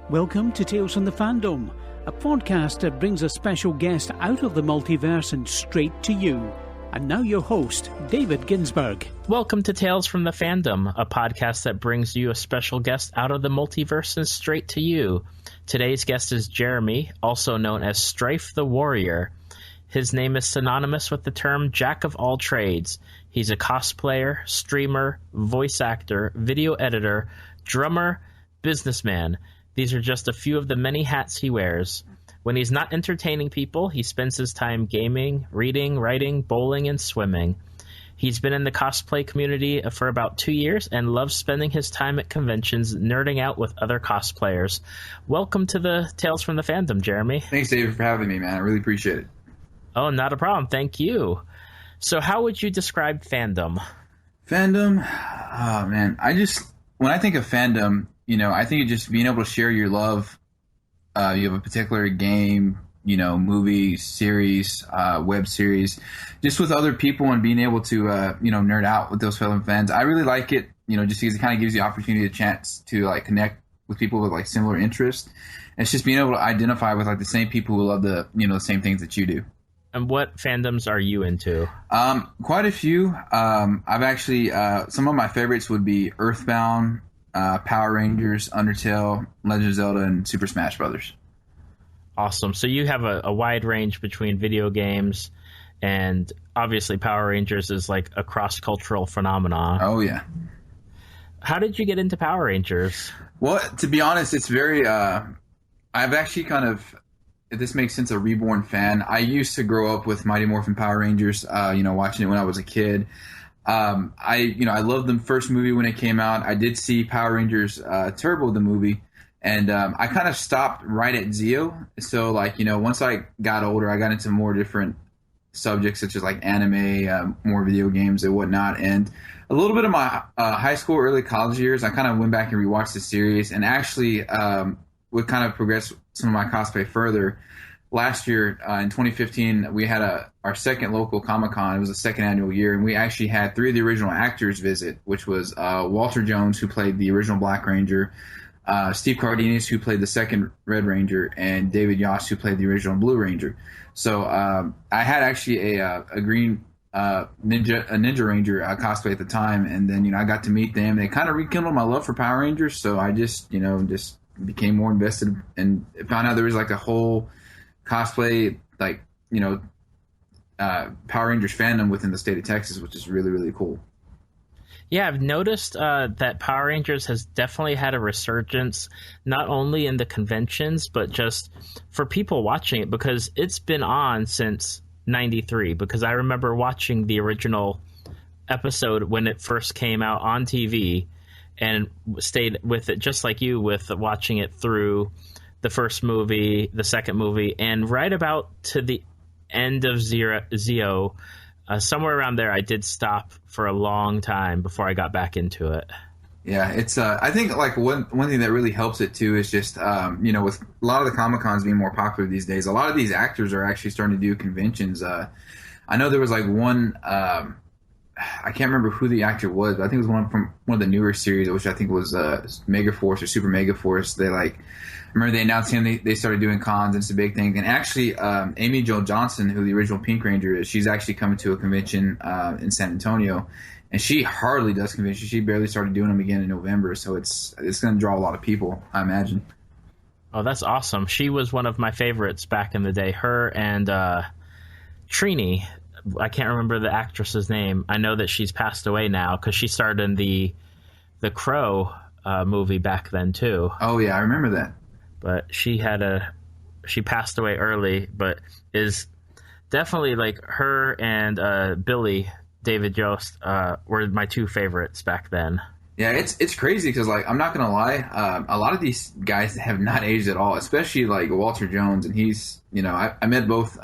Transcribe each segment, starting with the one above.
Welcome to Tales from the Fandom, a podcast that brings a special guest out of the multiverse and straight to you. And now your host, David Ginsburg. Welcome to Tales from the Fandom, a podcast that brings you a special guest out of the multiverse and straight to you. Today's guest is Jeremy, also known as Stryfe the Warrior. His name is synonymous with the term Jack of all trades. He's a cosplayer, streamer, voice actor, video editor, drummer, businessman. These are just a few of the many hats he wears. When he's not entertaining people, he spends his time gaming, reading, writing, bowling, and swimming. He's been in the cosplay community for about 2 years and loves spending his time at conventions nerding out with other cosplayers. Welcome to the Tales from the Fandom, Jeremy. Thanks, David, for having me, man. I really appreciate it. Oh, not a problem. Thank you. So how would you describe fandom? Fandom? Oh, man. When I think of fandom, I think of just being able to share your love. You have a particular game, movie, series, web series, just with other people and being able to, nerd out with those fellow fans. I really like it, just because it kind of gives you the opportunity, a chance to connect with people with similar interests. And it's just being able to identify with the same people who love the same things that you do. And what fandoms are you into? Quite a few. I've actually, some of my favorites would be Earthbound, Power Rangers, Undertale, Legend of Zelda, and Super Smash Brothers. Awesome. So you have a wide range between video games, and obviously Power Rangers is a cross-cultural phenomenon. Oh, yeah. How did you get into Power Rangers? Well, to be honest, it's very... I've actually kind of... If this makes sense, a reborn fan. I used to grow up with Mighty Morphin Power Rangers, watching it when I was a kid. I loved the first movie when it came out. I did see Power Rangers Turbo, the movie, and I kind of stopped right at Zeo. So, once I got older, I got into more different subjects such as anime, more video games and whatnot. And a little bit of my high school, early college years, I kind of went back and rewatched the series and actually would kind of progress some of my cosplay further. Last year, in 2015, we had our second local Comic-Con. It was the second annual year, and we actually had 3 of the original actors visit, which was Walter Jones, who played the original Black Ranger, Steve Cardenas, who played the second Red Ranger, and David Yost, who played the original Blue Ranger. So I had actually a green Ninja Ranger cosplay at the time, and then I got to meet them. They kind of rekindled my love for Power Rangers, so I just became more invested and found out there was a whole cosplay Power Rangers fandom within the state of Texas, which is really, really cool. Yeah, I've noticed that Power Rangers has definitely had a resurgence, not only in the conventions, but just for people watching it, because it's been on since 93, because I remember watching the original episode when it first came out on TV and stayed with it just like you, with watching it through the first movie, the second movie, and right about to the end of Zeo, somewhere around there, I did stop for a long time before I got back into it. Yeah, it's I think one thing that really helps it too is just with a lot of the Comic-Cons being more popular these days, a lot of these actors are actually starting to do conventions. I know there was one. I can't remember who the actor was, but I think it was one from one of the newer series, which I think was Megaforce or Super Megaforce. I remember they announced him. They started doing cons, and it's a big thing. And actually, Amy Jo Johnson, who the original Pink Ranger is, she's actually coming to a convention in San Antonio, and she hardly does conventions. She barely started doing them again in November, so it's going to draw a lot of people, I imagine. Oh, that's awesome. She was one of my favorites back in the day. Her and Trini. I can't remember the actress's name. I know that she's passed away now because she starred in the Crow movie back then too. Oh yeah, I remember that. But she passed away early, but is definitely her and Billy David Yost were my 2 favorites back then. Yeah, it's crazy because I'm not gonna lie, a lot of these guys have not aged at all, especially Walter Jones, and he's I met both.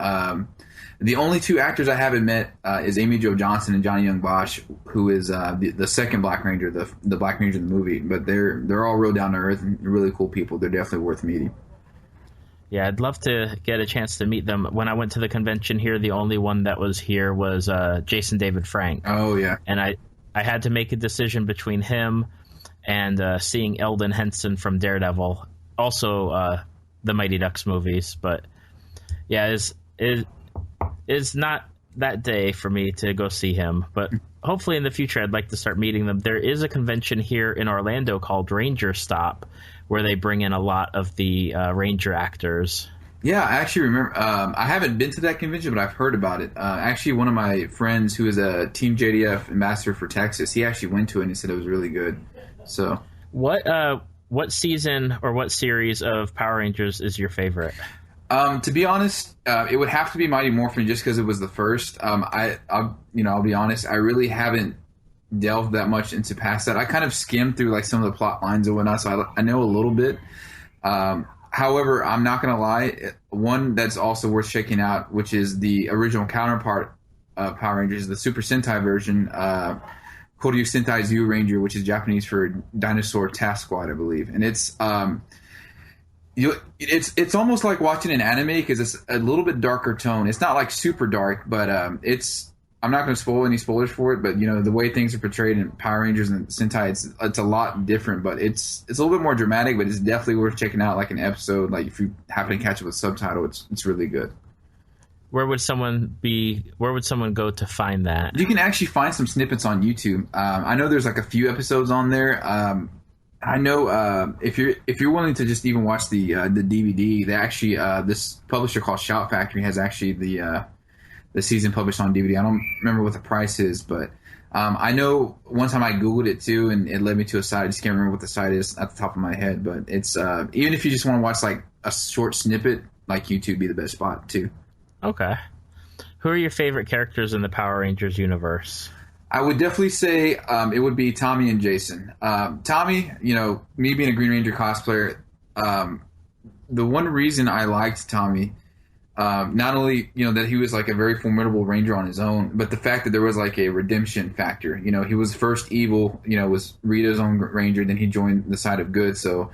The only 2 actors I haven't met is Amy Jo Johnson and Johnny Young Bosch, who is the second Black Ranger, the Black Ranger in the movie. But they're all real down to earth and really cool people. They're definitely worth meeting. Yeah, I'd love to get a chance to meet them. When I went to the convention here, the only one that was here was Jason David Frank. Oh yeah, and I had to make a decision between him and seeing Eldon Henson from Daredevil also the Mighty Ducks movies. But yeah, is not that day for me to go see him. But hopefully in the future, I'd like to start meeting them. There is a convention here in Orlando called Ranger Stop, where they bring in a lot of the Ranger actors. Yeah, I actually remember. I haven't been to that convention, but I've heard about it. Actually, one of my friends who is a Team JDF ambassador for Texas, he actually went to it and he said it was really good. So, what season or what series of Power Rangers is your favorite? To be honest, it would have to be Mighty Morphin just because it was the first. I'll be honest, I really haven't delved that much into past that. I kind of skimmed through like some of the plot lines and whatnot, so I know a little bit. However, I'm not going to lie. One that's also worth checking out, which is the original counterpart of Power Rangers, the Super Sentai version, Koryu Sentai Zyu Ranger, which is Japanese for Dinosaur Task Squad, I believe. And it's almost like watching an anime because it's a little bit darker tone. It's not like super dark, but I'm not going to spoil any spoilers for it, but the way things are portrayed in Power Rangers and Sentai, it's a lot different, but it's a little bit more dramatic, but it's definitely worth checking out like an episode. Like if you happen to catch it with subtitle, it's really good. Where would someone go to find that? You can actually find some snippets on YouTube. I know there's like a few episodes on there. I know if you're willing to just even watch the DVD, they actually this publisher called Shout Factory has actually the season published on DVD. I don't remember what the price is, but I know one time I Googled it too, and it led me to a site. I just can't remember what the site is at the top of my head, but it's even if you just want to watch like a short snippet, like YouTube would be the best spot too. Okay. Who are your favorite characters in the Power Rangers universe? I would definitely say it would be Tommy and Jason. Tommy, me being a Green Ranger cosplayer, the one reason I liked Tommy, not only that he was like a very formidable ranger on his own, but the fact that there was like a redemption factor. He was first evil. Was Rita's own ranger, then he joined the side of good. So,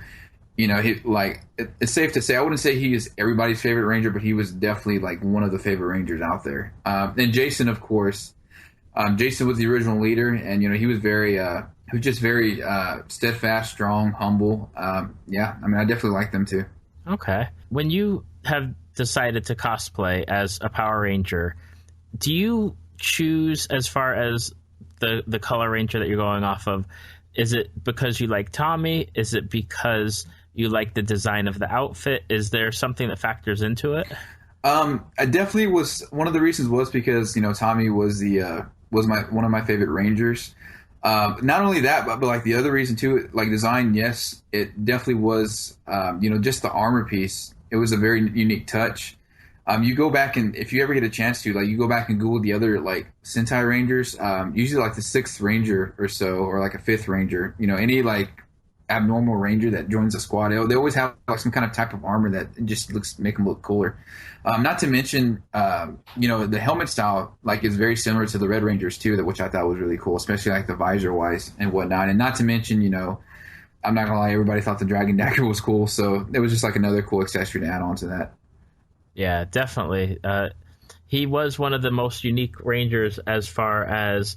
it's safe to say I wouldn't say he is everybody's favorite ranger, but he was definitely like one of the favorite rangers out there. And Jason, of course. Jason was the original leader, and he was very steadfast, strong, humble. I definitely like them too. Okay. When you have decided to cosplay as a Power Ranger, do you choose as far as the color ranger that you're going off of? Is it because you like Tommy? Is it because you like the design of the outfit? Is there something that factors into it? I definitely was. One of the reasons was because Tommy was one of my favorite Rangers. Not only that, but like the other reason too, like design. Yes, it definitely was. Just the armor piece. It was a very unique touch. You go back and if you ever get a chance to, like, you go back and Google the other like Sentai Rangers. Usually like the 6th Ranger or so, or like a 5th Ranger. any like abnormal Ranger that joins a squad, they always have like some kind of type of armor that just make them look cooler. Not to mention, the helmet style like is very similar to the Red Rangers too, which I thought was really cool, especially like the visor wise and whatnot. And not to mention, I'm not gonna lie, everybody thought the Dragon Dagger was cool, so it was just like another cool accessory to add on to that. Yeah, definitely. He was one of the most unique Rangers as far as,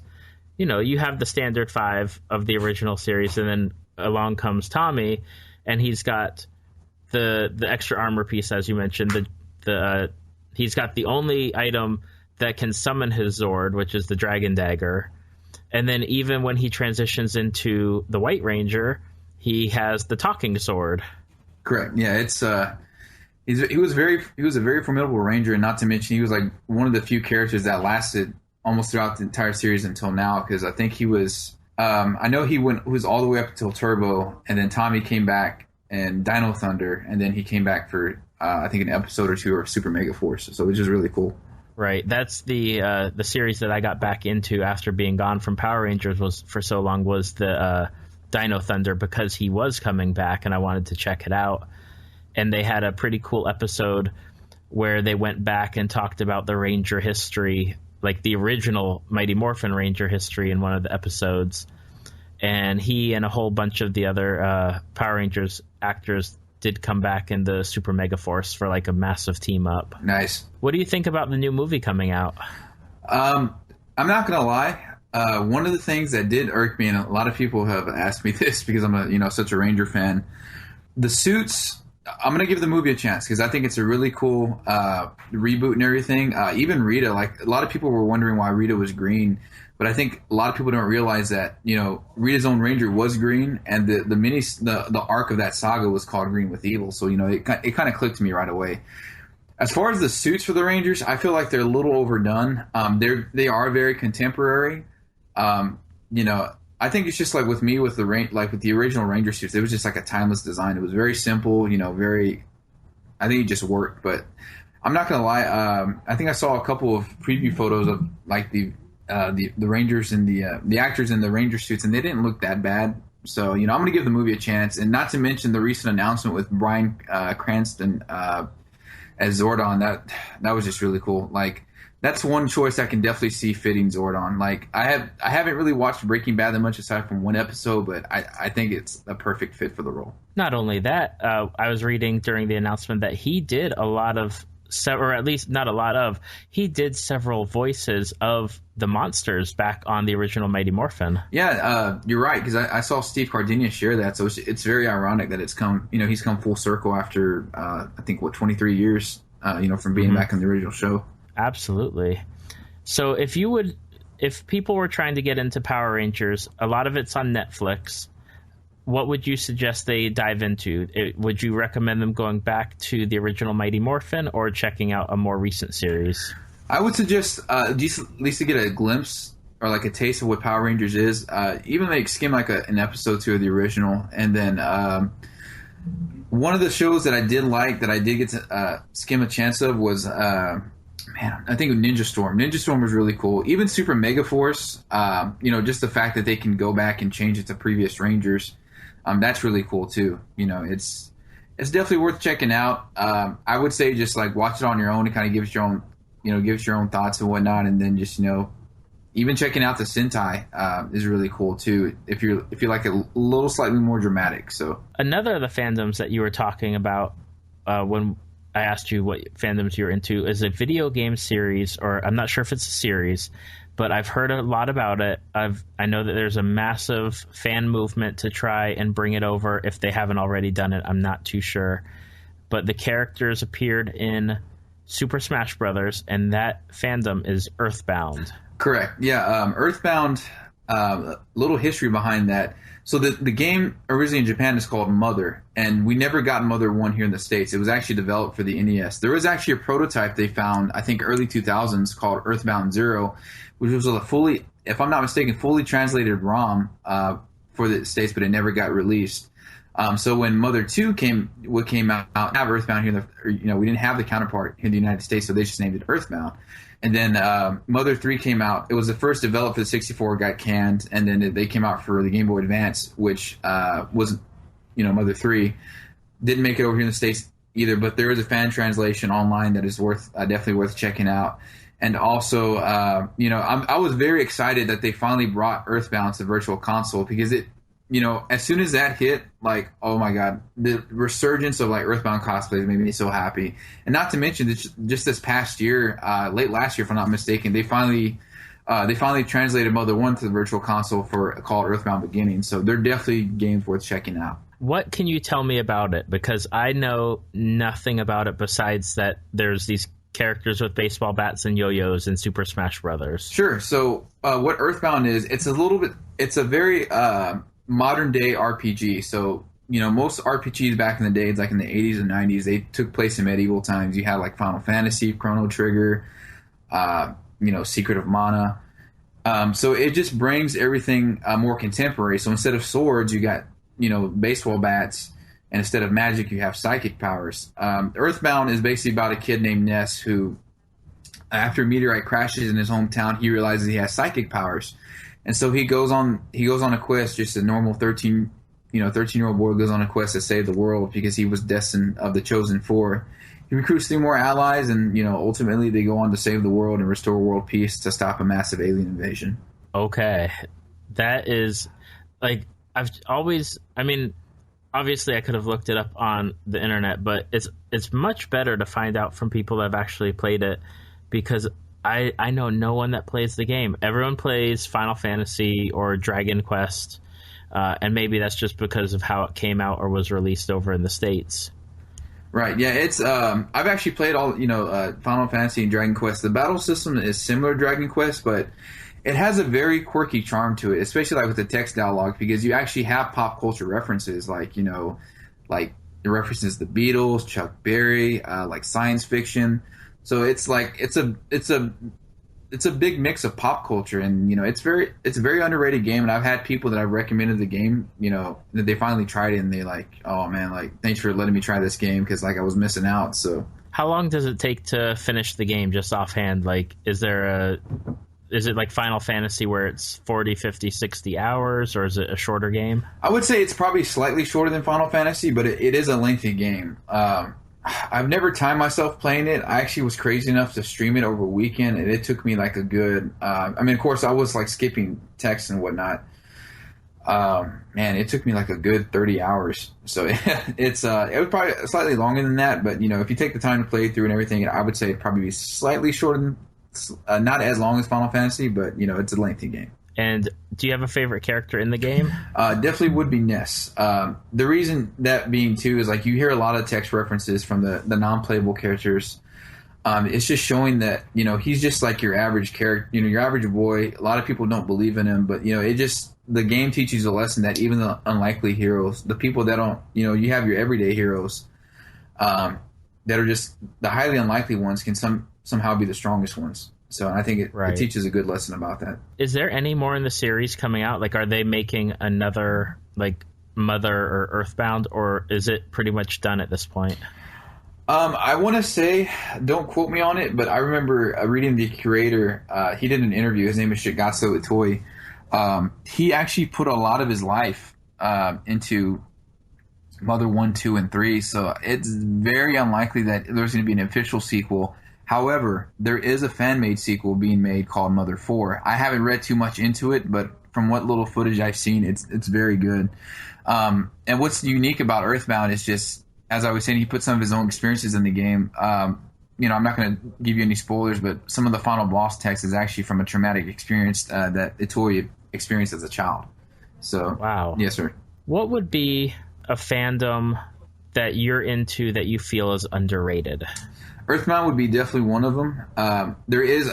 you have the standard 5 of the original series, and then along comes Tommy, and he's got the extra armor piece, as you mentioned. He's got the only item that can summon his Zord, which is the Dragon Dagger. And then even when he transitions into the White Ranger, he has the talking sword. Correct. Yeah, it's he was a very formidable Ranger, and not to mention he was like one of the few characters that lasted almost throughout the entire series until now, because I think he was I know he was all the way up until Turbo, and then Tommy came back and Dino Thunder, and then he came back for I think an episode or two of Super Mega Force. So it was just really cool. Right. That's the series that I got back into after being gone from Power Rangers was the Dino Thunder, because he was coming back and I wanted to check it out. And they had a pretty cool episode where they went back and talked about the Ranger history, like the original Mighty Morphin Ranger history in one of the episodes. And he and a whole bunch of the other Power Rangers actors did come back in the Super Mega Force for like a massive team up. Nice. What do you think about the new movie coming out? I'm not going to lie. One of the things that did irk me, and a lot of people have asked me this because I'm such a Ranger fan, the suits I'm gonna give the movie a chance because I think it's a really cool reboot and everything. Even Rita, like a lot of people were wondering why Rita was green, but I think a lot of people don't realize that Rita's own ranger was green, and the arc of that saga was called Green with Evil. So it kind of clicked to me right away. As far as the suits for the Rangers, I feel like they're a little overdone. They are very contemporary. I think it's just like with me with the original Ranger suits, it was just like a timeless design. It was very simple, I think it just worked. But I'm not gonna lie, I think I saw a couple of preview photos of like the Rangers and the actors in the Ranger suits, and they didn't look that bad. So I'm gonna give the movie a chance, and not to mention the recent announcement with Bryan Cranston as Zordon. That was just really cool. Like, that's one choice I can definitely see fitting Zordon. Like, I haven't really watched Breaking Bad that much aside from one episode, but I think it's a perfect fit for the role. Not only that, I was reading during the announcement that he did a lot of, or at least not a lot of, he did several voices of the monsters back on the original Mighty Morphin. Yeah, you're right, because I saw Steve Cardinia share that, so it's very ironic that it's come, he's come full circle after, I think, 23 years, from being back in the original show. Absolutely. So if people were trying to get into Power Rangers, a lot of it's on Netflix. What would you suggest they dive into? Would you recommend them going back to the original Mighty Morphin or checking out a more recent series? I would suggest just at least to get a glimpse or like a taste of what Power Rangers is. Even skim like an episode or two of the original, and then one of the shows that I did like that I did get to skim a chance of was I think Ninja Storm. Ninja Storm was really cool. Even Super Mega Force, just the fact that they can go back and change it to previous Rangers, that's really cool too. It's definitely worth checking out. I would say just like watch it on your own. It kind of gives your own thoughts and whatnot, and then just even checking out the Sentai is really cool too. If you like it a little slightly more dramatic. So another of the fandoms that you were talking about when I asked you what fandoms you're into is a video game series, or I'm not sure if it's a series, but I've heard a lot about it. I know that there's a massive fan movement to try and bring it over. If they haven't already done it, I'm not too sure. But the characters appeared in Super Smash Brothers, and that fandom is Earthbound. Correct. Yeah, Earthbound, little history behind that. So the game originally in Japan is called Mother, and we never got Mother 1 here in the States. It was actually developed for the NES. There was actually a prototype they found, I think early 2000s, called Earthbound Zero, which was a fully, if I'm not mistaken, fully translated ROM for the States, but it never got released. So when Mother 2 came out, have Earthbound here, we didn't have the counterpart here in the United States, so they just named it Earthbound. And then Mother 3 came out. It was the first developed for the 64, got canned, and then they came out for the Game Boy Advance, which was, Mother 3. Didn't make it over here in the States either, but there is a fan translation online that is definitely worth checking out. And also, I was very excited that they finally brought Earthbound to Virtual Console, because it, as soon as that hit, like, oh my God, the resurgence of like Earthbound cosplays made me so happy. And not to mention, just this past year, late last year, if I'm not mistaken, they finally translated Mother 1 to the Virtual Console called Earthbound Beginning. So they're definitely games worth checking out. What can you tell me about it? Because I know nothing about it besides that there's these characters with baseball bats and yo-yos in Super Smash Brothers. Sure. So what Earthbound is, it's a very modern day RPG. So, most RPGs back in the day, like in the 80s and 90s, they took place in medieval times. You had like Final Fantasy, Chrono Trigger, Secret of Mana. So it just brings everything more contemporary. So instead of swords, you got, baseball bats, and instead of magic, you have psychic powers. Earthbound is basically about a kid named Ness who, after a meteorite crashes in his hometown, he realizes he has psychic powers. And so he goes on a quest, just a normal 13-year-old boy goes on a quest to save the world because he was destined of the chosen four. He recruits 3 more allies, and ultimately they go on to save the world and restore world peace to stop a massive alien invasion. Okay, that is like obviously I could have looked it up on the internet, but it's much better to find out from people that have actually played it, because I know no one that plays the game. Everyone plays Final Fantasy or Dragon Quest, and maybe that's just because of how it came out or was released over in the States. Right. Yeah. It's I've actually played all Final Fantasy and Dragon Quest. The battle system is similar to Dragon Quest, but it has a very quirky charm to it, especially like with the text dialogue, because you actually have pop culture references, like like it references the Beatles, Chuck Berry, like science fiction. So it's like it's a big mix of pop culture, and it's a very underrated game. And I've had people that I've recommended the game, that they finally tried it and they like, oh man, like thanks for letting me try this game, because like I was missing out. So How long does it take to finish the game, just offhand? Like, is it like Final Fantasy where it's 40, 50, 60 hours, or is it a shorter game? I would say it's probably slightly shorter than Final Fantasy, but it is a lengthy game. I've never timed myself playing it. I actually was crazy enough to stream it over a weekend, and it took me like a good. Of course, I was like skipping texts and whatnot. Man, it took me like a good 30 hours. So it was probably slightly longer than that. But if you take the time to play through and everything, I would say it'd probably be slightly shorter than, not as long as Final Fantasy, but it's a lengthy game. And do you have a favorite character in the game? Definitely would be Ness. The reason that being too is like you hear a lot of text references from the non-playable characters. It's just showing that he's just like your average character, your average boy. A lot of people don't believe in him, but the game teaches you a lesson that even the unlikely heroes, the people that don't, you have your everyday heroes, that are just the highly unlikely ones, can somehow be the strongest ones. So I think it teaches a good lesson about that. Is there any more in the series coming out? Like, are they making another like Mother or Earthbound, or is it pretty much done at this point? I want to say, don't quote me on it, but I remember reading the curator. He did an interview. His name is Shigatsu Itoi. He actually put a lot of his life into Mother 1, 2, and 3. So it's very unlikely that there's going to be an official sequel. However, there is a fan-made sequel being made called Mother 4. I haven't read too much into it, but from what little footage I've seen, it's very good. And what's unique about Earthbound is just, as I was saying, he put some of his own experiences in the game. I'm not going to give you any spoilers, but some of the final boss text is actually from a traumatic experience that Itoi experienced as a child. So, wow. Yes, sir. What would be a fandom that you're into that you feel is underrated? Earthbound would be definitely one of them. There is,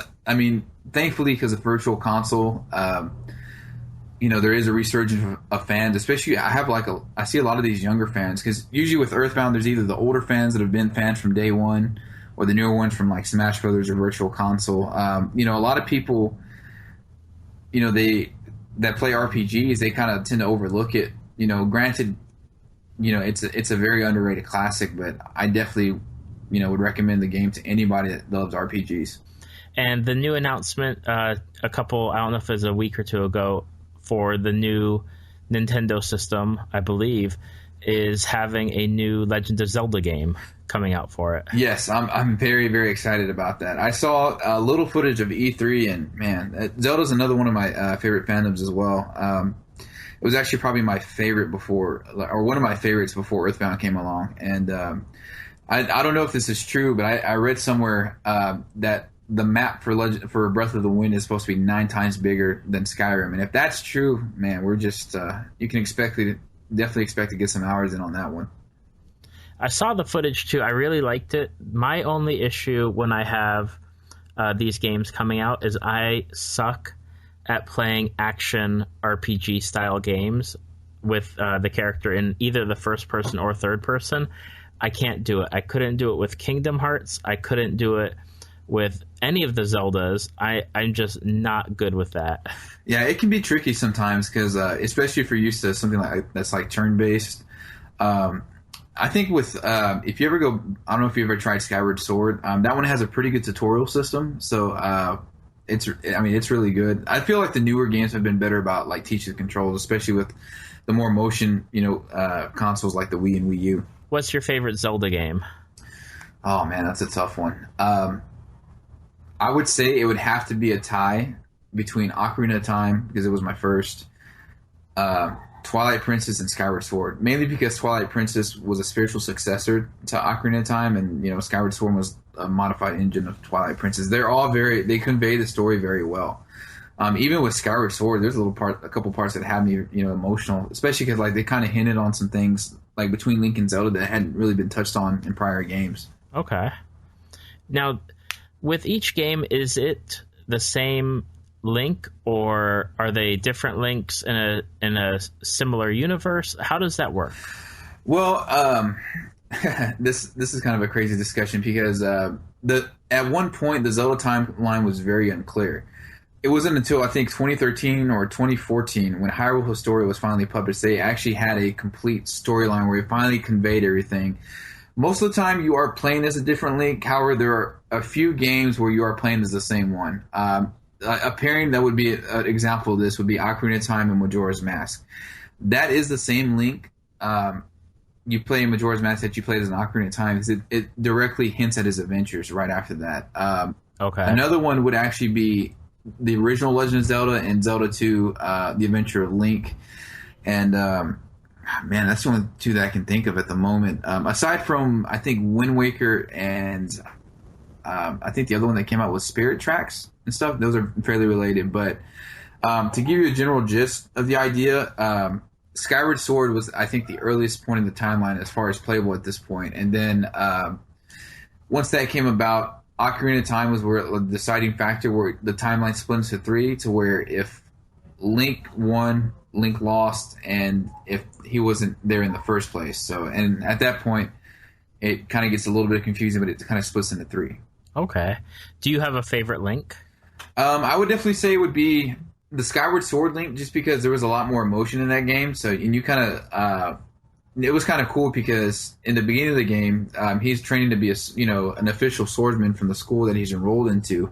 thankfully, because of Virtual Console, there is a resurgence of fans. Especially, I see a lot of these younger fans, because usually with Earthbound, there's either the older fans that have been fans from day one, or the newer ones from like Smash Brothers or Virtual Console. A lot of people, that play RPGs, they kind of tend to overlook it. Granted, it's a very underrated classic, but I definitely would recommend the game to anybody that loves RPGs. And the new announcement, I don't know if it was a week or two ago, for the new Nintendo system, I believe, is having a new Legend of Zelda game coming out for it. Yes, I'm very, very excited about that. I saw a little footage of E3, and man, Zelda's another one of my favorite fandoms as well. It was actually probably my favorite one of my favorites before Earthbound came along. And I don't know if this is true, but I read somewhere that the map for Breath of the Wind is supposed to be 9 times bigger than Skyrim. And if that's true, man, we're just you can definitely expect to get some hours in on that one. I saw the footage too. I really liked it. My only issue when I have these games coming out is I suck at playing action RPG style games with the character in either the first person or third person. I can't do it. I couldn't do it with Kingdom Hearts. I couldn't do it with any of the Zeldas. I'm just not good with that. Yeah, it can be tricky sometimes, because especially if you're used to something that's like turn-based. I think with if you ever go, I don't know if you ever tried Skyward Sword. That one has a pretty good tutorial system, so it's really good. I feel like the newer games have been better about like teaching the controls, especially with the more motion consoles like the Wii and Wii U. What's your favorite Zelda game? Oh man, that's a tough one. I would say it would have to be a tie between Ocarina of Time, because it was my first, Twilight Princess, and Skyward Sword. Mainly because Twilight Princess was a spiritual successor to Ocarina of Time, and Skyward Sword was a modified engine of Twilight Princess. They convey the story very well. Even with Skyward Sword, there's a couple parts that have me emotional, especially because like they kind of hinted on some things like between Link and Zelda that hadn't really been touched on in prior games. Okay. Now, with each game, is it the same Link, or are they different Links in a similar universe? How does that work? Well, this is kind of a crazy discussion because at one point the Zelda timeline was very unclear. It wasn't until I think 2013 or 2014 when Hyrule Historia was finally published, they actually had a complete storyline where it finally conveyed everything. Most of the time you are playing as a different Link. However, there are a few games where you are playing as the same one. A pairing that would be an example of this would be Ocarina of Time and Majora's Mask. That is the same Link. You play in Majora's Mask that you played as an Ocarina of Time. It directly hints at his adventures right after that. Okay. Another one would actually be the original Legend of Zelda and Zelda 2, The Adventure of Link. And, man, that's the only two that I can think of at the moment. Aside from, I think, Wind Waker and I think the other one that came out was Spirit Tracks and stuff. Those are fairly related. But to give you a general gist of the idea, Skyward Sword was, I think, the earliest point in the timeline as far as playable at this point. And then once that came about, Ocarina of Time was where the deciding factor, where the timeline split into three, to where if Link won, Link lost, and if he wasn't there in the first place. So, and at that point, it kind of gets a little bit confusing, but it kind of splits into three. Okay. Do you have a favorite Link? I would definitely say it would be the Skyward Sword Link, just because there was a lot more emotion in that game. So, and you kind of, it was kind of cool because in the beginning of the game, he's training to be an official swordsman from the school that he's enrolled into,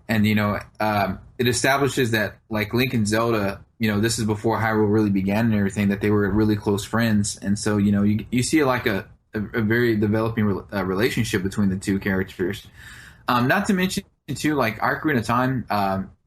and it establishes that like Link and Zelda, this is before Hyrule really began and everything, that they were really close friends, and so you see like a very developing relationship between the two characters. Not to mention too, like Ocarina of Time.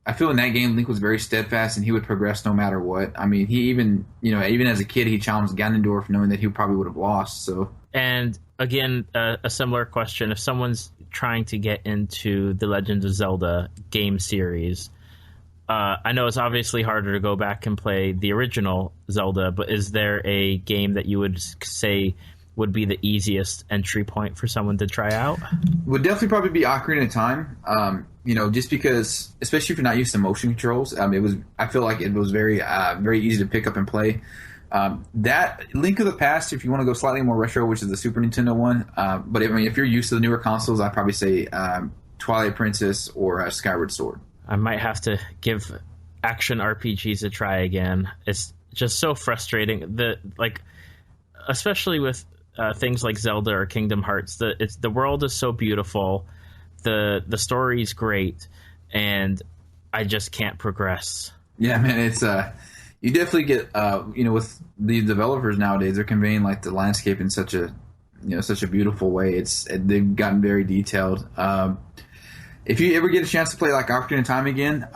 I feel in that game, Link was very steadfast, and he would progress no matter what. I mean, he even as a kid, he challenged Ganondorf, knowing that he probably would have lost. So, and again, a similar question: if someone's trying to get into the Legend of Zelda game series, I know it's obviously harder to go back and play the original Zelda, but is there a game that you would say would be the easiest entry point for someone to try out? Would definitely probably be Ocarina of Time. Just because, especially if you're not used to motion controls, I feel like it was very easy to pick up and play. That Link of the Past, if you want to go slightly more retro, which is the Super Nintendo one. But if you're used to the newer consoles, I'd probably say Twilight Princess or Skyward Sword. I might have to give action RPGs a try again. It's just so frustrating. Especially with things like Zelda or Kingdom Hearts, the world is so beautiful, the story's great, and I just can't progress. Yeah, man, it's you definitely get with the developers nowadays, they're conveying like the landscape in such a beautiful way. They've gotten very detailed. If you ever get a chance to play like Ocarina of Time again,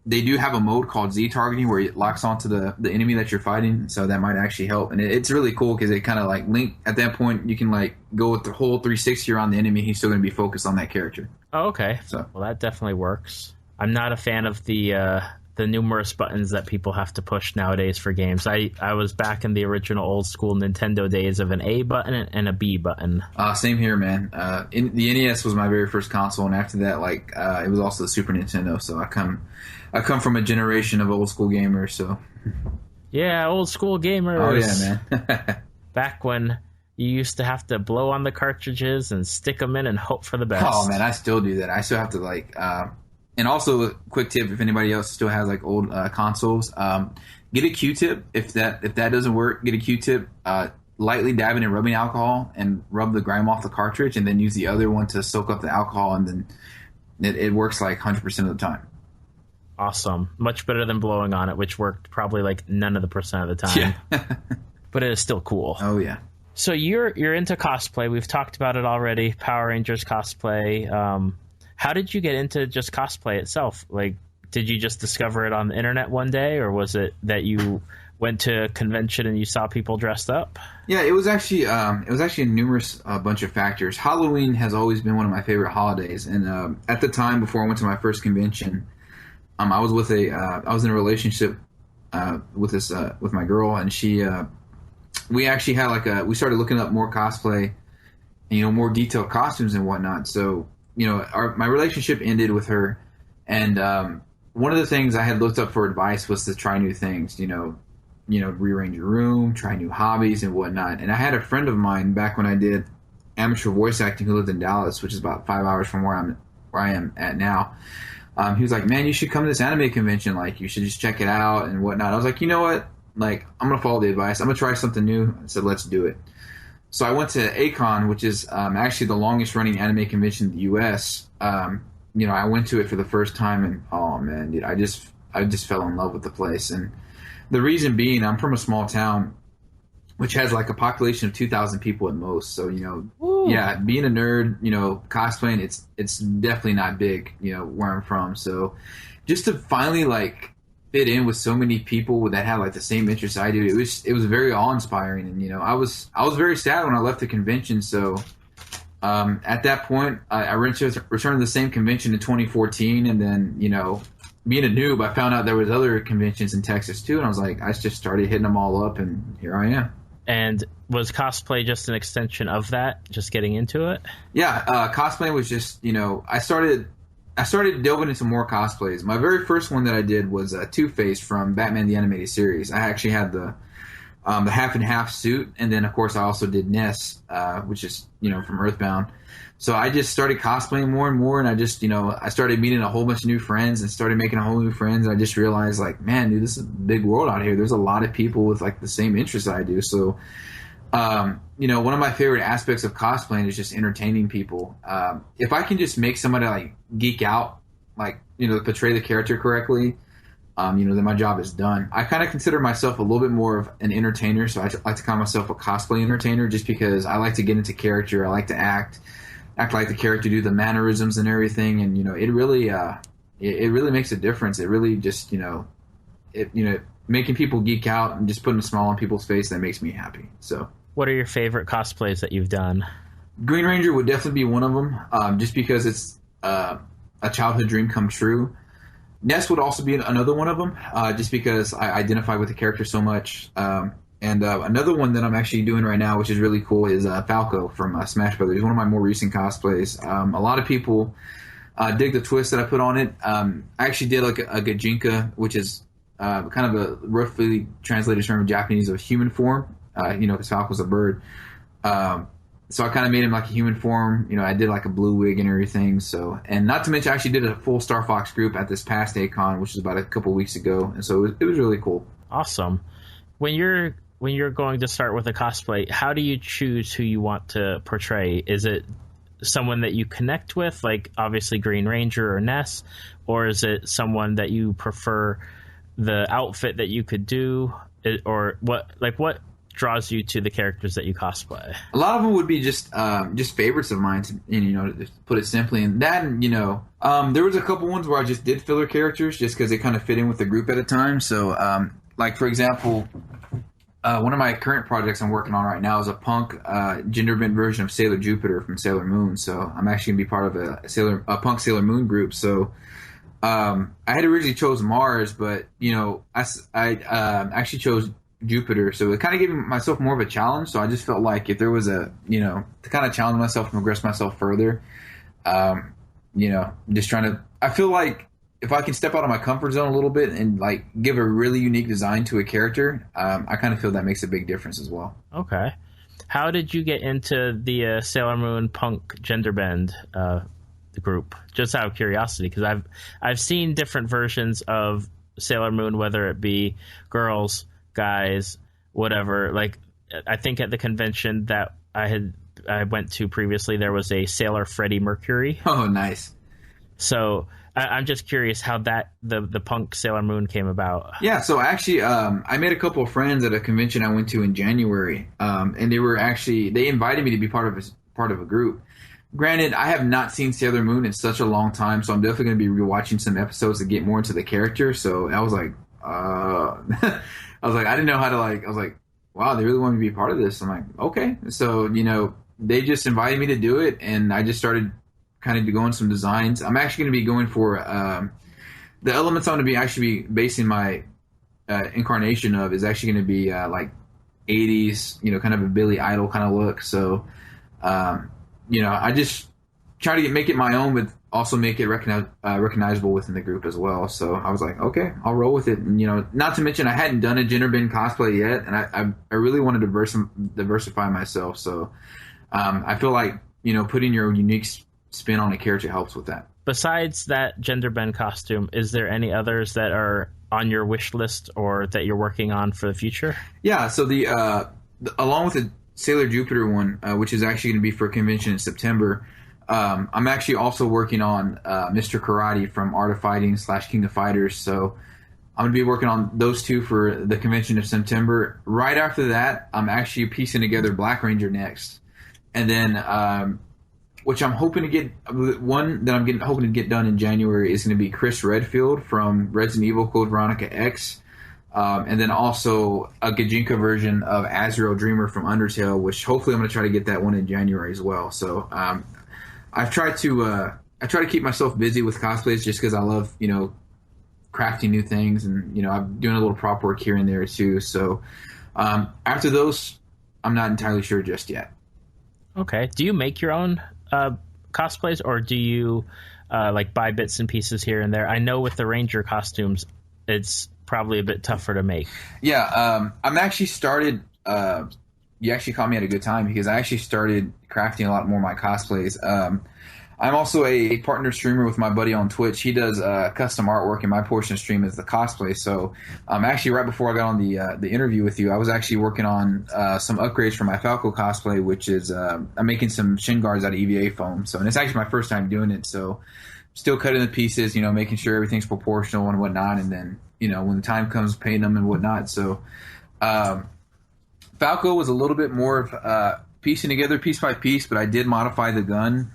they do have a mode called Z targeting where it locks onto the enemy that you're fighting, so that might actually help. And it's really cool because it kind of like Link at that point, you can like go with the whole 360 around the enemy. He's still going to be focused on that character. Oh, okay. So, well, that definitely works. I'm not a fan of the numerous buttons that people have to push nowadays for games. I was back in the original old school Nintendo days of an A button and a B button. Same here, man. The NES was my very first console, and after that, it was also the Super Nintendo. So I come from a generation of old school gamers. So yeah, old school gamers. Oh yeah, man. Back when you used to have to blow on the cartridges and stick them in and hope for the best. Oh man, I still do that. I still have to and also, a quick tip: if anybody else still has like old consoles, get a Q-tip. If that doesn't work, get a Q-tip. Lightly dab it in rubbing alcohol and rub the grime off the cartridge, and then use the other one to soak up the alcohol, and then it works like 100% of the time. Awesome, much better than blowing on it, which worked probably like none of the percent of the time. Yeah. But it is still cool. Oh yeah. So you're into cosplay. We've talked about it already. Power Rangers cosplay. How did you get into just cosplay itself? Like, did you just discover it on the internet one day, or was it that you went to a convention and you saw people dressed up? Yeah, it was actually a numerous bunch of factors. Halloween has always been one of my favorite holidays, and at the time before I went to my first convention, I was in a relationship with my girl, and she we actually had we started looking up more cosplay, and, more detailed costumes and whatnot. So, my relationship ended with her, and one of the things I had looked up for advice was to try new things, rearrange your room, try new hobbies and whatnot. And I had a friend of mine back when I did amateur voice acting who lived in Dallas, which is about 5 hours from where I am at now. He was like, man, you should come to this anime convention. Like, you should just check it out and whatnot. I was like, you know what? Like, I'm going to follow the advice. I'm going to try something new. I said, let's do it. So I went to A-Kon, which is actually the longest running anime convention in the U.S. I went to it for the first time, and oh man, dude, I just fell in love with the place. And the reason being, I'm from a small town, which has like a population of 2,000 people at most. So, yeah, being a nerd, cosplaying, it's definitely not big, where I'm from. So just to finally like fit in with so many people that had like the same interests I do, it was very awe-inspiring. And, I was very sad when I left the convention. So at that point, I returned to the same convention in 2014. And then, being a noob, I found out there was other conventions in Texas too. And I was like, I just started hitting them all up, and here I am. And was cosplay just an extension of that, just getting into it? Yeah, cosplay was just, I started delving into more cosplays. My very first one that I did was Two-Face from Batman the Animated Series. I actually had the half and half suit, and then of course I also did Ness, which is from Earthbound. So I just started cosplaying more and more, and I just I started meeting a whole bunch of new friends and started making a whole new friends. I just realized like, man, dude, this is a big world out here. There's a lot of people with like the same interests I do. So one of my favorite aspects of cosplaying is just entertaining people. If I can just make somebody like geek out, like portray the character correctly, then my job is done. I kind of consider myself a little bit more of an entertainer, so I like to call myself a cosplay entertainer, just because I like to get into character. I like to act like the character, do the mannerisms and everything, and it really makes a difference. It really just making people geek out and just putting a smile on people's face, that makes me happy. So, what are your favorite cosplays that you've done? Green Ranger would definitely be one of them, just because it's a childhood dream come true. Ness would also be another one of them, just because I identify with the character so much. And another one that I'm actually doing right now, which is really cool, is Falco from Smash Brothers. He's one of my more recent cosplays. A lot of people dig the twist that I put on it. I actually did like a Gajinka, which is kind of a roughly translated term in Japanese of human form, because Falco's a bird. So I kind of made him like a human form. I did like a blue wig and everything. So, and not to mention, I actually did a full Star Fox group at this past A-Kon, which was about a couple weeks ago. And so it was really cool. Awesome. When you're going to start with a cosplay, how do you choose who you want to portray? Is it someone that you connect with, like obviously Green Ranger or Ness, or is it someone that you prefer the outfit that you could do, or what draws you to the characters that you cosplay? A lot of them would be just favorites of mine, to put it simply. And that, there was a couple ones where I just did filler characters just because they kind of fit in with the group at a time. So, like for example, one of my current projects I'm working on right now is a punk gender bent version of Sailor Jupiter from Sailor Moon. So I'm actually gonna be part of a punk Sailor Moon group. So I had originally chose Mars, but I actually chose Jupiter. So it kind of gave myself more of a challenge. So I just felt like if there was to kind of challenge myself and progress myself further, just trying to. I feel like if I can step out of my comfort zone a little bit and like give a really unique design to a character, I kind of feel that makes a big difference as well. Okay. How did you get into the Sailor Moon punk gender bend group? Just out of curiosity, because I've seen different versions of Sailor Moon, whether it be girls, guys, whatever. Like I think at the convention that I went to previously, there was a Sailor Freddie Mercury. Oh, nice. So I'm just curious how the punk Sailor Moon came about. Yeah, so actually, I made a couple of friends at a convention I went to in January, and they invited me to be part of a group. Granted, I have not seen Sailor Moon in such a long time, so I'm definitely going to be rewatching some episodes to get more into the character. So I was like, I didn't know how to I was like, wow, they really want me to be part of this. I'm like, okay. So they just invited me to do it, and I just started kind of going some designs. I'm actually going to be going for the elements I'm going to be basing my incarnation of is actually going to be like '80s, kind of a Billy Idol kind of look. So, I just try to make it my own, but also make it recognizable within the group as well. So I was like, okay, I'll roll with it. And, not to mention I hadn't done a gender bend cosplay yet, and I really want to diversify myself. So I feel like, putting your unique spin on a character helps with that. Besides that gender bend costume, is there any others that are on your wish list or that you're working on for the future? Yeah, so along with the Sailor Jupiter one, which is actually going to be for a convention in September, I'm actually also working on Mr. Karate from Art of Fighting / King of Fighters. So I'm going to be working on those two for the convention of September. Right after that, I'm actually piecing together Black Ranger next. And then, which I'm hoping to get, one that I'm hoping to get done in January is going to be Chris Redfield from Resident Evil Code Veronica X. And then also a Gajinka version of Azrael Dreamer from Undertale, which hopefully I'm going to try to get that one in January as well. So, I try to keep myself busy with cosplays just because I love, crafting new things, and, I'm doing a little prop work here and there too. So after those, I'm not entirely sure just yet. Okay. Do you make your own cosplays, or do you buy bits and pieces here and there? I know with the Ranger costumes, it's probably a bit tougher to make. Yeah. I'm actually started, you actually caught me at a good time, because I actually started crafting a lot more of my cosplays. I'm also a partner streamer with my buddy on Twitch. He does custom artwork, and my portion of stream is the cosplay. So actually, right before I got on the interview with you, I was actually working on some upgrades for my Falco cosplay, which is I'm making some shin guards out of EVA foam. So, and it's actually my first time doing it. So still cutting the pieces, making sure everything's proportional and whatnot. And then, when the time comes, painting them and whatnot. So Falco was a little bit more of piecing together piece by piece, but I did modify the gun.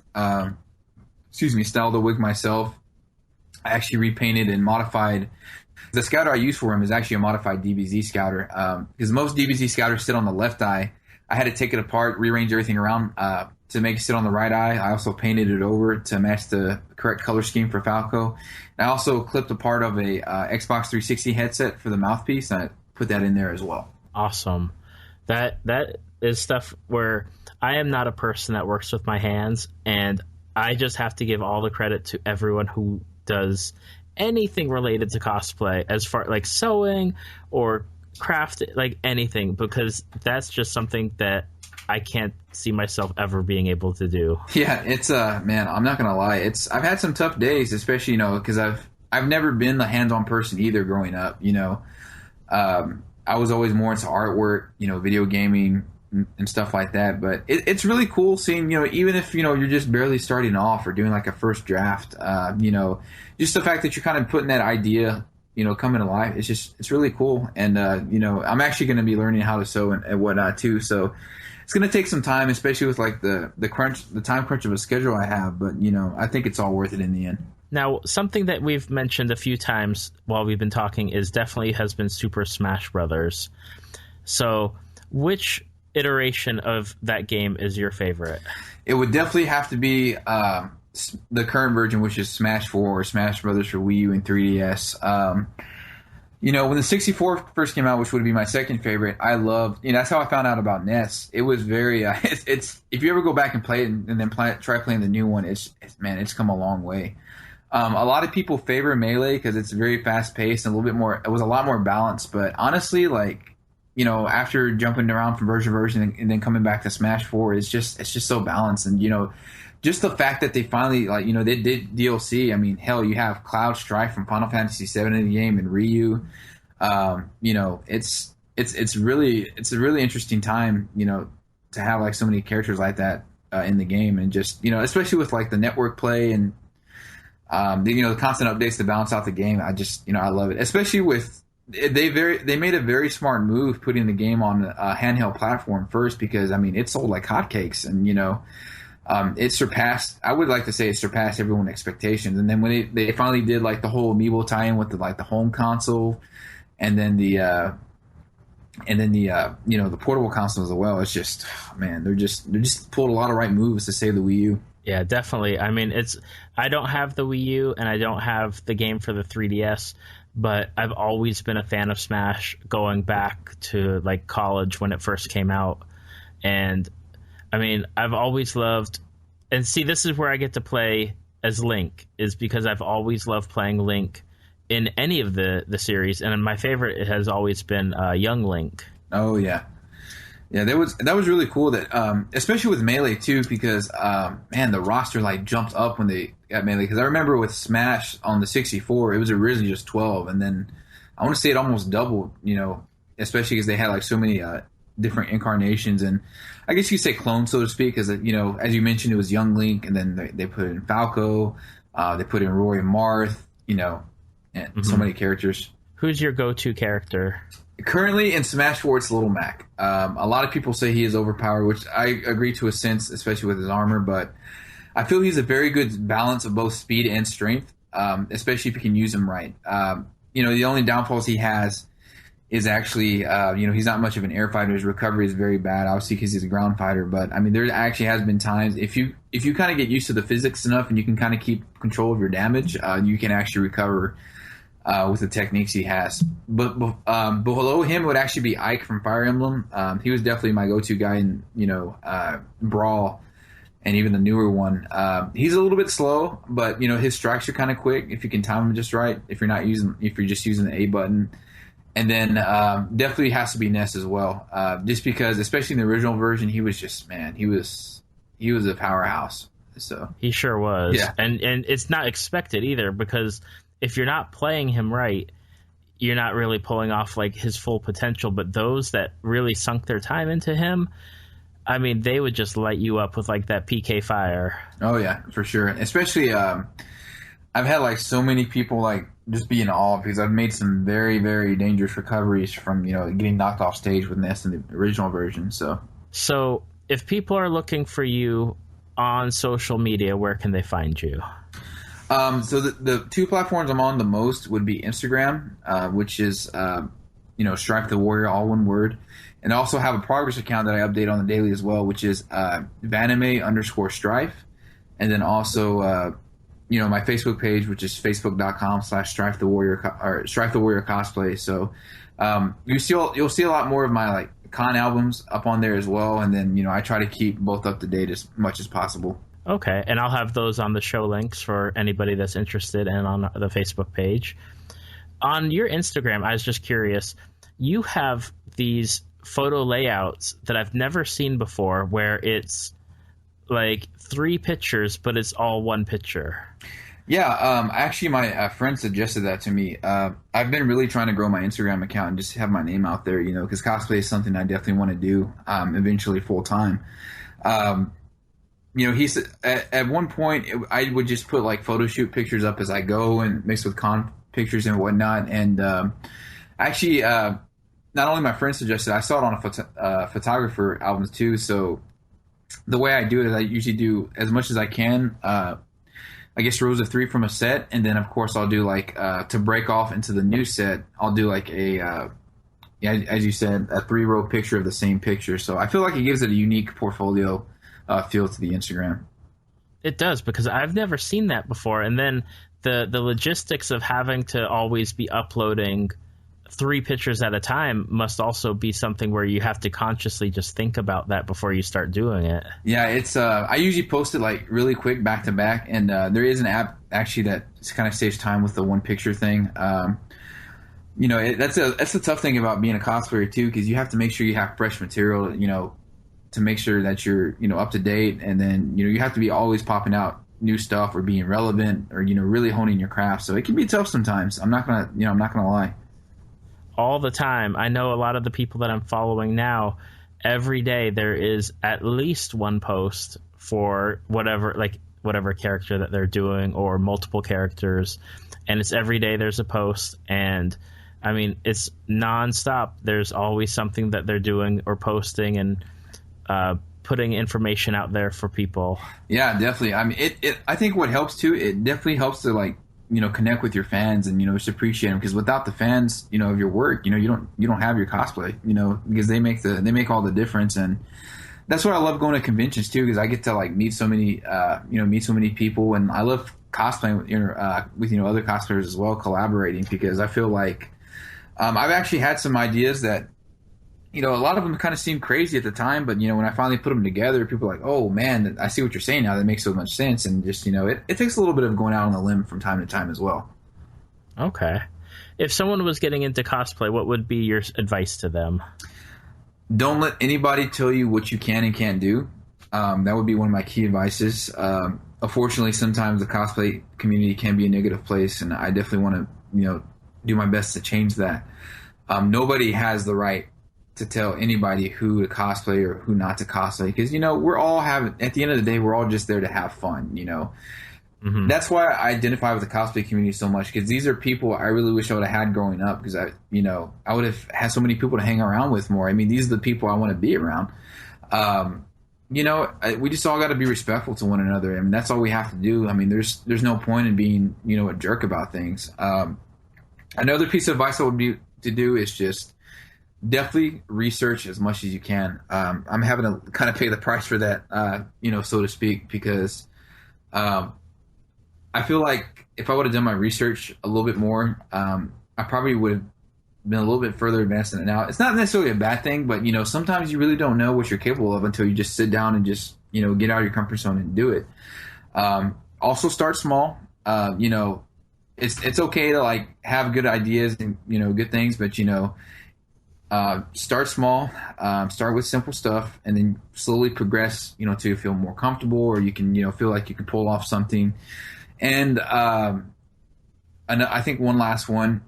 Styled the wig myself. I actually repainted and modified. The scouter I used for him is actually a modified DBZ scouter, because most DBZ scouters sit on the left eye. I had to take it apart, rearrange everything around to make it sit on the right eye. I also painted it over to match the correct color scheme for Falco. And I also clipped a part of a Xbox 360 headset for the mouthpiece, and I put that in there as well. Awesome. That is stuff where I am not a person that works with my hands, and I just have to give all the credit to everyone who does anything related to cosplay, as far like sewing or craft, like anything, because that's just something that I can't see myself ever being able to do. Yeah, it's man, I'm not gonna lie, I've had some tough days, especially because I've never been the hands-on person either growing up. I was always more into artwork, video gaming and stuff like that. But it's really cool seeing, even if, you're just barely starting off or doing like a first draft, just the fact that you're kind of putting that idea, coming to life. It's really cool. And, I'm actually going to be learning how to sew and whatnot too. So it's going to take some time, especially with like the time crunch of a schedule I have. But, I think it's all worth it in the end. Now, something that we've mentioned a few times while we've been talking has been Super Smash Brothers. So which iteration of that game is your favorite? It would definitely have to be the current version, which is Smash 4 or Smash Brothers for Wii U and 3DS. When the 64 first came out, which would be my second favorite, I loved, that's how I found out about NES. It was very, it's if you ever go back and play it and then try playing the new one, it's come a long way. A lot of people favor Melee because it's very fast paced and a little bit more, it was a lot more balanced, but honestly, after jumping around from version to version and then coming back to Smash 4, it's just so balanced. And, just the fact that they finally, they did DLC. I mean, hell, you have Cloud Strife from Final Fantasy VII in the game and Ryu. It's a really interesting time, to have so many characters like that in the game. And just, especially with the network play and, the constant updates to balance out the game. I love it, especially with, they made a very smart move putting the game on a handheld platform first, because it sold like hotcakes, and it surpassed, I would like to say it surpassed everyone's expectations. And then when they finally did the whole Amiibo tie-in with the home console, and then the portable console as well, it's just, man, they're just pulled a lot of right moves to save the Wii U. Yeah, definitely. I don't have the Wii U and I don't have the game for the 3DS, but I've always been a fan of Smash going back to like college when it first came out. And I mean, I've always loved, and see, this is where I get to play as Link, is because I've always loved playing Link in any of the series, and my favorite has always been Young Link. Oh yeah, that was really cool. That especially with Melee too, because man, the roster like jumped up when they got Melee. Because I remember with Smash on the 64, it was originally just 12, and then I want to say it almost doubled. You know, especially because they had like so many different incarnations, and I guess you could say clones, so to speak. Because you know, as you mentioned, it was Young Link, and then they put in Falco, they put in Roy and Marth. You know. And so many characters. Who's your go-to character? Currently in Smash 4, it's Little Mac. A lot of people say he is overpowered, which I agree to a sense, especially with his armor. But I feel he's a very good balance of both speed and strength, especially if you can use him right. You know, the only downfalls he has is actually, you know, he's not much of an air fighter. His recovery is very bad, obviously, because he's a ground fighter. But, I mean, there actually has been times, if you kind of get used to the physics enough and you can kind of keep control of your damage, you can actually recover with the techniques he has. But below him would actually be Ike from Fire Emblem. He was definitely my go-to guy in, you know, Brawl and even the newer one. He's a little bit slow, but, you know, his strikes are kind of quick if you can time them just right, if you're just using the A button. And then definitely has to be Ness as well, just because, especially in the original version, he was just, man, he was a powerhouse. So he sure was. Yeah. And it's not expected either, because if you're not playing him right, you're not really pulling off like his full potential. But those that really sunk their time into him, I mean, they would just light you up with like that PK fire. Oh yeah, for sure. Especially, I've had like so many people like just be in awe because I've made some very, very dangerous recoveries from, you know, getting knocked off stage with Ness in the original version. So if people are looking for you on social media, where can they find you? So the two platforms I'm on the most would be Instagram, which is, you know, Stryfe the Warrior, all one word. And I also have a progress account that I update on the daily as well, which is Vanime_Stryfe. And then also, you know, my Facebook page, which is facebook.com/Stryfe the Warrior or Stryfe the Warrior Cosplay. So you'll see a lot more of my like con albums up on there as well. And then, you know, I try to keep both up to date as much as possible. Okay, and I'll have those on the show links for anybody that's interested, and on the Facebook page. On your Instagram, I was just curious, you have these photo layouts that I've never seen before, where it's like 3 pictures, but it's all one picture. Yeah, actually my friend suggested that to me. I've been really trying to grow my Instagram account and just have my name out there, you know, because cosplay is something I definitely want to do eventually full time. You know, he said at one point I would just put like photo shoot pictures up as I go and mix with con pictures and whatnot. And actually, not only my friend suggested, I saw it on a photographer albums too. So the way I do it is I usually do as much as I can. I guess rows of 3 from a set, and then of course I'll do like to break off into the new set. I'll do like a yeah, as you said, a 3-row picture of the same picture. So I feel like it gives it a unique portfolio feel to the Instagram. It does, because I've never seen that before. And then the logistics of having to always be uploading 3 pictures at a time must also be something where you have to consciously just think about that before you start doing it. Yeah, it's I usually post it like really quick back to back, and there is an app actually that kind of saves time with the 1 picture thing. You know, that's the tough thing about being a cosplayer too, because you have to make sure you have fresh material, you know, to make sure that you're, you know, up to date, and then, you know, you have to be always popping out new stuff or being relevant or, you know, really honing your craft. So it can be tough sometimes. I'm not gonna lie. All the time. I know a lot of the people that I'm following now, every day there is at least 1 post for whatever character that they're doing, or multiple characters, and it's every day there's a post. And I mean, it's nonstop. There's always something that they're doing or posting, and putting information out there for people. Yeah, definitely. I mean, I think what helps too, it definitely helps to like, you know, connect with your fans and, you know, just appreciate them, because without the fans, you know, of your work, you know, you don't have your cosplay, you know, because they make all the difference. And that's what I love going to conventions too, because I get to like meet so many people, and I love cosplaying with other cosplayers as well, collaborating, because I feel like I've actually had some ideas that a lot of them kind of seemed crazy at the time, but when I finally put them together, people are like, oh man, I see what you're saying now. That makes so much sense. And just it takes a little bit of going out on a limb from time to time as well. Okay. If someone was getting into cosplay, what would be your advice to them? Don't let anybody tell you what you can and can't do. That would be one of my key advices. Unfortunately, sometimes the cosplay community can be a negative place, and I definitely want to, do my best to change that. Nobody has the right to tell anybody who to cosplay or who not to cosplay, because we're all at the end of the day, we're all just there to have fun. Mm-hmm. That's why I identify with the cosplay community so much, because these are people I really wish I would have had growing up, because I would have had so many people to hang around with more. I mean, these are the people I want to be around. We just all got to be respectful to one another, and that's all we have to do. I mean, there's no point in being, a jerk about things. Another piece of advice I would be to do is just definitely research as much as you can. I'm having to kind of pay the price for that, so to speak, because I feel like if I would have done my research a little bit more, I probably would have been a little bit further advanced than it now. It's not necessarily a bad thing, but sometimes you really don't know what you're capable of until you just sit down and just get out of your comfort zone and do it. Also, start small. It's okay to like have good ideas and good things, but start small. Start with simple stuff, and then slowly progress. Till you feel more comfortable, or you can feel like you can pull off something. And I think one last one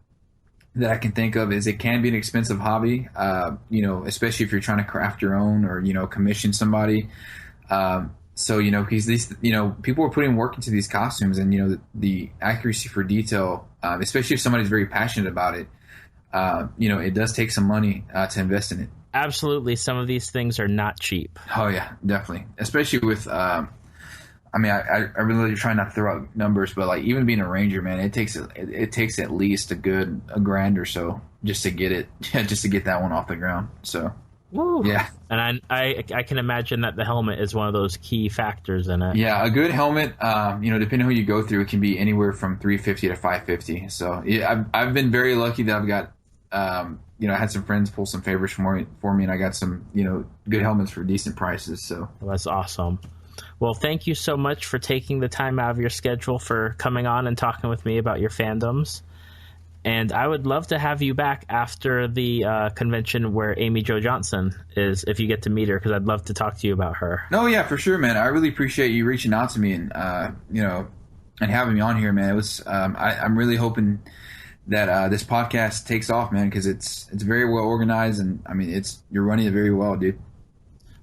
that I can think of is it can be an expensive hobby, especially if you're trying to craft your own or, commission somebody. Because these, people are putting work into these costumes, and, the accuracy for detail, especially if somebody's very passionate about it, it does take some money to invest in it. Absolutely. Some of these things are not cheap. Oh, yeah, definitely. Especially with, I really try not to throw out numbers, but like even being a ranger, man, it takes at least a $1,000 or so just to get it, just to get that one off the ground. So, woo. Yeah. And I can imagine that the helmet is one of those key factors in it. Yeah, a good helmet, depending on who you go through, it can be anywhere from $350 to $550. So yeah, I've been very lucky that I've got, I had some friends pull some favors for me, and I got some, good helmets for decent prices. So well, that's awesome. Well, thank you so much for taking the time out of your schedule for coming on and talking with me about your fandoms. And I would love to have you back after the convention where Amy Jo Johnson is, if you get to meet her, because I'd love to talk to you about her. No, yeah, for sure, man. I really appreciate you reaching out to me and, and having me on here, man. It was, I'm really hoping that this podcast takes off, man, because it's very well organized, and I mean, you're running it very well, dude.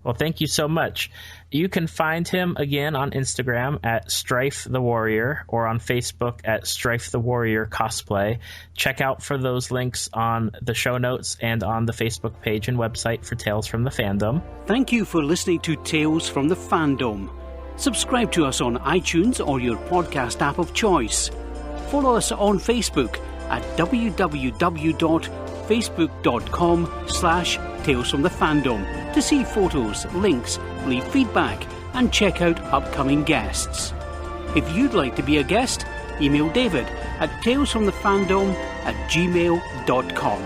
Well, thank you so much. You can find him again on Instagram at Stryfe the Warrior, or on Facebook at Stryfe the Warrior Cosplay. Check out for those links on the show notes and on the Facebook page and website for Tales from the Fandom. Thank you for listening to Tales from the Fandom. Subscribe to us on iTunes or your podcast app of choice. Follow us on Facebook at www.facebook.com/Tales from the Fandom to see photos, links, leave feedback, and check out upcoming guests. If you'd like to be a guest, email David at talesfromthefandom@gmail.com.